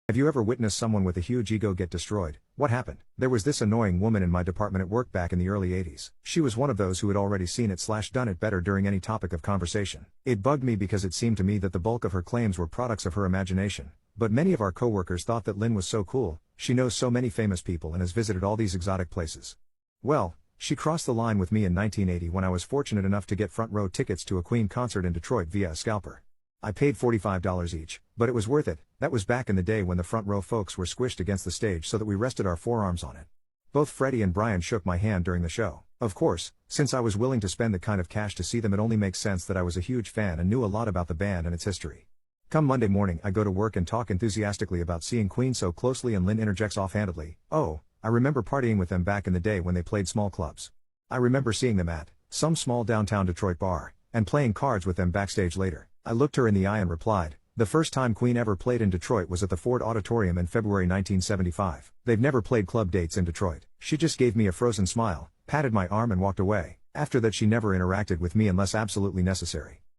Have you ever witnessed someone with a huge ego get destroyed? What happened? There was this annoying woman in my department at work back in the early 80s. She was one of those who had already seen it/done it better during any topic of conversation. It bugged me because it seemed to me that the bulk of her claims were products of her imagination. But many of our coworkers thought that Lynn was so cool, she knows so many famous people and has visited all these exotic places. Well, she crossed the line with me in 1980 when I was fortunate enough to get front row tickets to a Queen concert in Detroit via a scalper. I paid $45 each, but it was worth it. That was back in the day when the front row folks were squished against the stage so that we rested our forearms on it. Both Freddie and Brian shook my hand during the show. Of course, since I was willing to spend the kind of cash to see them, it only makes sense that I was a huge fan and knew a lot about the band and its history. Come Monday morning, I go to work and talk enthusiastically about seeing Queen so closely, and Lynn interjects offhandedly, "Oh, I remember partying with them back in the day when they played small clubs. I remember seeing them at some small downtown Detroit bar, and playing cards with them backstage later." I looked her in the eye and replied, "The first time Queen ever played in Detroit was at the Ford Auditorium in February 1975. They've never played club dates in Detroit." She just gave me a frozen smile, patted my arm and walked away. After that she never interacted with me unless absolutely necessary.